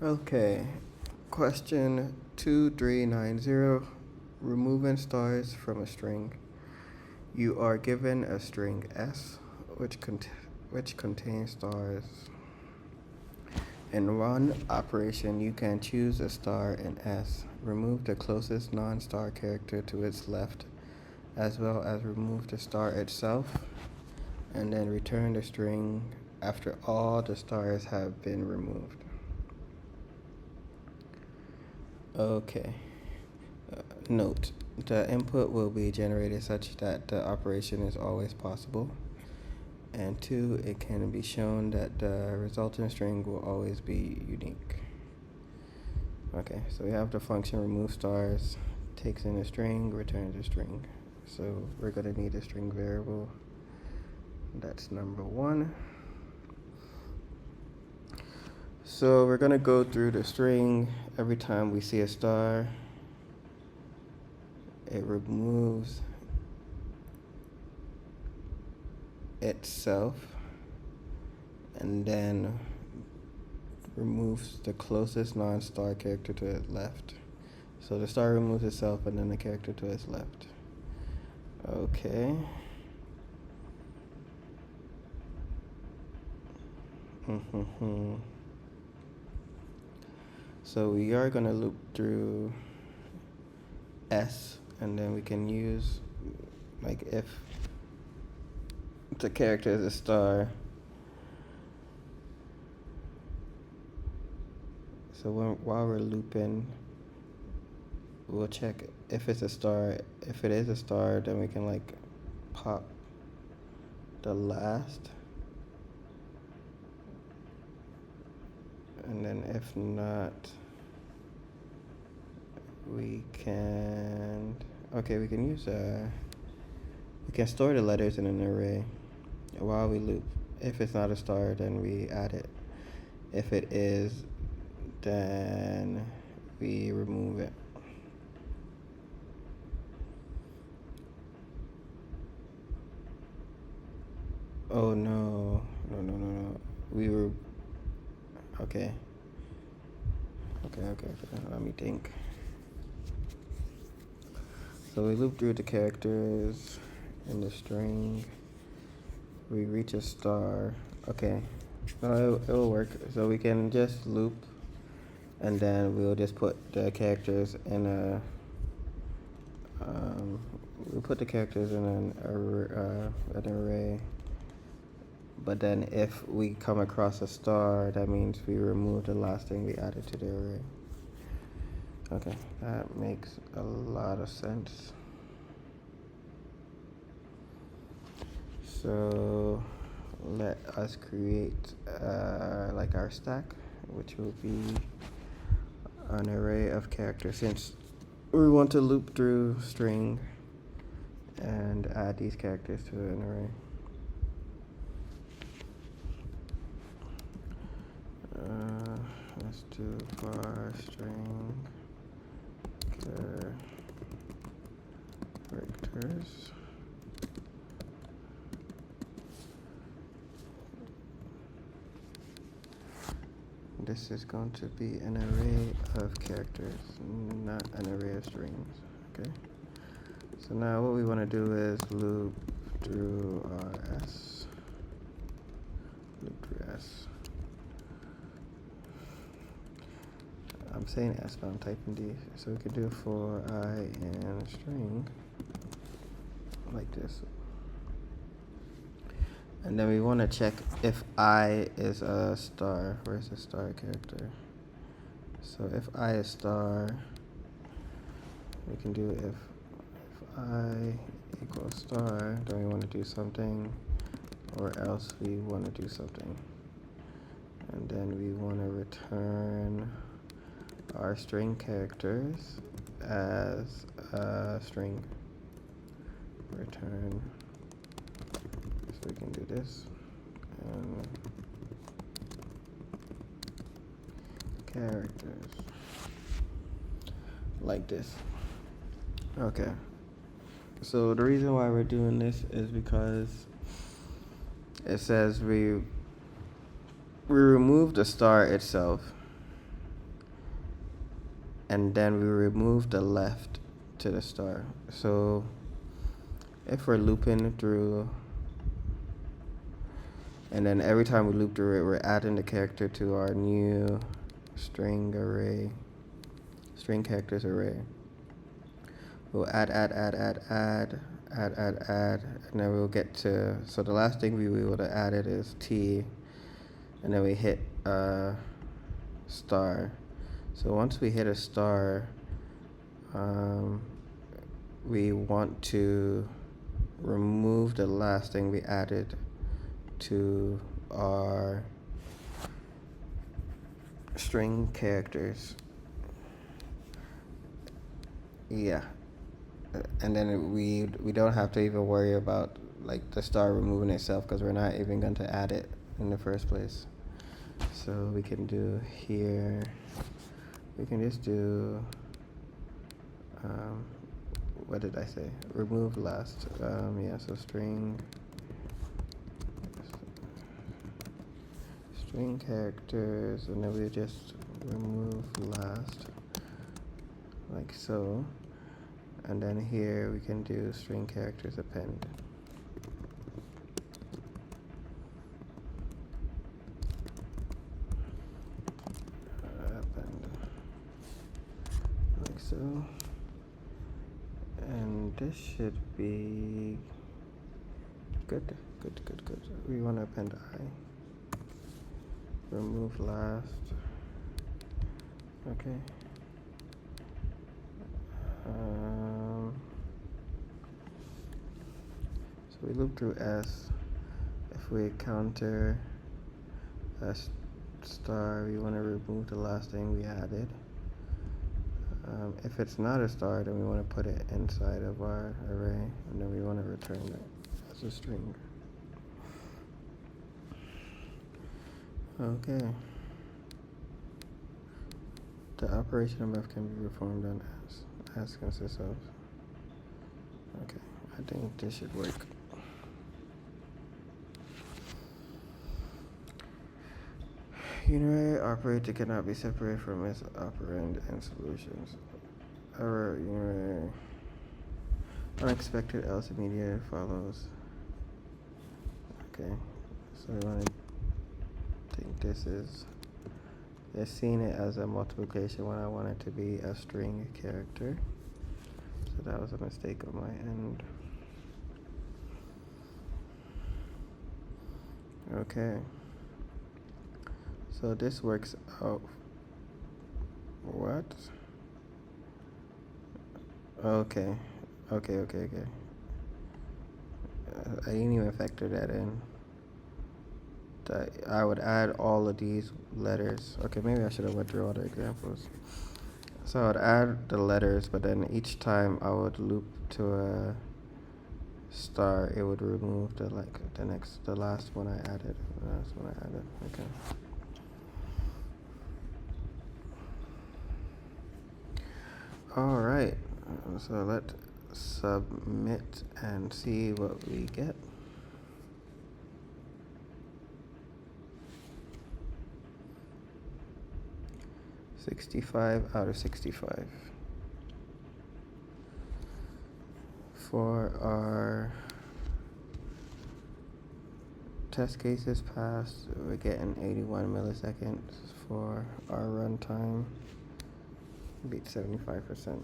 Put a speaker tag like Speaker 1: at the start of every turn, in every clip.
Speaker 1: Okay, question 2390. Removing stars from a string. You are given a string S, which contains stars. In one operation, you can choose a star in S, remove the closest non-star character to its left, as well as remove the star itself, and then return the string after all the stars have been removed. Okay. Note, the input will be generated such that the operation is always possible. And 2, it can be shown that the resultant string will always be unique. Okay, so we have the function remove stars, takes in a string, returns a string. So we're going to need a string variable. That's number 1. So we're going to go through the string every time we see a star. It removes itself and then removes the closest non-star character to its left. So the star removes itself and then the character to its left. Okay. So we are going to loop through S, and then we can use, like, if the character is a star. So while we're looping, we'll check if it's a star. If it is a star, then we can, like, pop the last. And then if not, we can use we can store the letters in an array while we loop. If it's not a star, then we add it. If it is, then we remove it. Oh no. We were okay. Let me think. So we loop through the characters in the string. We reach a star. Okay. No, it'll work. So we can just loop, and then we'll just put the characters in a we'll put the characters in an array. But then if we come across a star, that means we remove the last thing we added to the array. Okay, that makes a lot of sense. So let us create like our stack, which will be an array of characters, since we want to loop through string and add these characters to an array. Let's do var string characters. This is going to be an array of characters, not an array of strings. Okay. So now what we want to do is loop through our S. Loop through S. I'm saying S, but I'm typing D. So we could do for I in a string like this. And then we want to check if I is a star. Where's the star character? So if I is star, we can do if I equals star, then we want to do something, or else we want to do something. And then we want to return our string characters as a string. Return. So we can do this and characters like this. Okay. So the reason why we're doing this is because it says we remove the star itself. and then we remove the left to the star. So if we're looping through, and then every time we loop through it, we're adding the character to our new string characters array. We'll add, and then we'll get to, so the last thing we would have added is T, and then we hit star. So once we hit a star, we want to remove the last thing we added to our string characters. Yeah, and then we don't have to even worry about like the star removing itself, because we're not even going to add it in the first place. So we can do here, we can just do what did I say? Remove last. Yeah, so string characters, and then we just remove last, like so. And then here we can do string characters append. Like so. And this should be good. We want to append I. Remove last. Okay. So we loop through S. If we counter a star, we want to remove the last thing we added. If it's not a star, then we want to put it inside of our array, and then we want to return it as a string. Okay. The operation of F can be performed on as consists of. Okay, I think this should work. Unary operator cannot be separated from its operand and solutions. Error unary. Unexpected else immediately follows. Okay, so we want to think this is. They're seeing it as a multiplication when I want it to be a string character. So that was a mistake on my end. Okay. So this works out. What? Okay. I didn't even factor that in. That I would add all of these letters. Okay, maybe I should have went through all the examples. So I would add the letters, but then each time I would loop to a star, it would remove the last one I added. Okay. All right. So let's submit and see what we get. $65 out of 65. For our test cases passed, we're getting 81 milliseconds. For our runtime, beat 75%.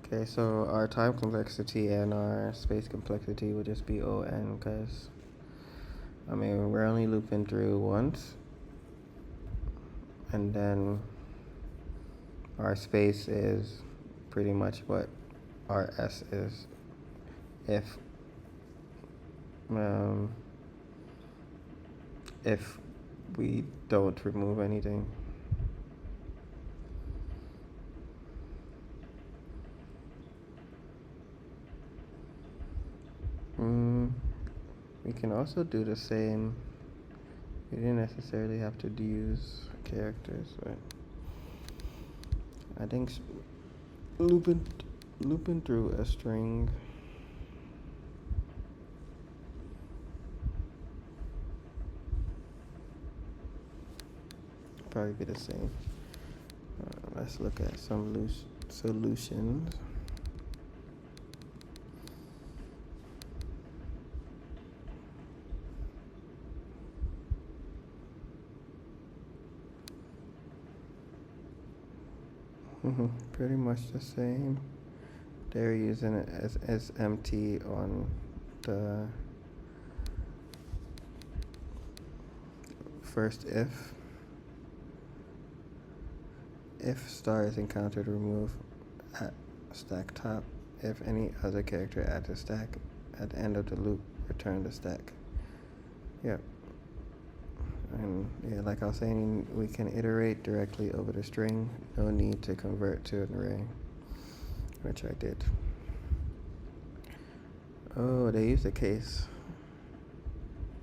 Speaker 1: Okay, so our time complexity and our space complexity would just be O(n), because I mean, we're only looping through once, and then our space is pretty much what our S is. If we don't remove anything. We can also do the same. We didn't necessarily have to use characters, but I think looping through a string probably be the same. Let's look at some solutions. Pretty much the same. They're using it as empty on the first if. If star is encountered, remove at stack top. If any other character adds a stack at the end of the loop, return the stack. Yep. And yeah, like I was saying, we can iterate directly over the string. No need to convert to an array, which I did. Oh, they used a case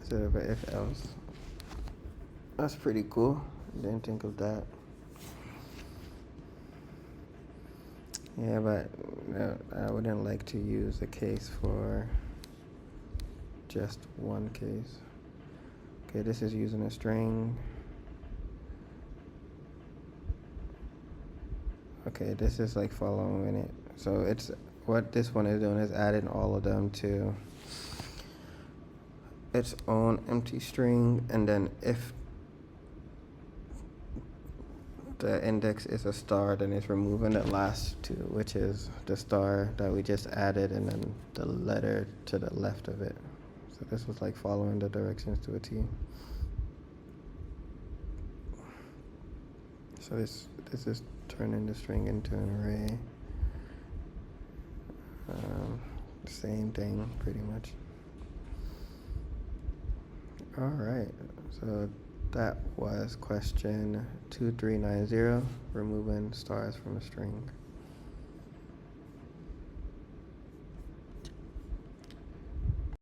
Speaker 1: instead of an if else. That's pretty cool. Didn't think of that. Yeah, but I wouldn't like to use a case for just one case. Okay, this is using a string. Okay, this is like following it. So it's what this one is doing is adding all of them to its own empty string, and then if the index is a star, then it's removing the last two, which is the star that we just added and then the letter to the left of it. So this was like following the directions to a T. So this is turning the string into an array. Same thing, pretty much. All right, so that was question 2390, removing stars from a string.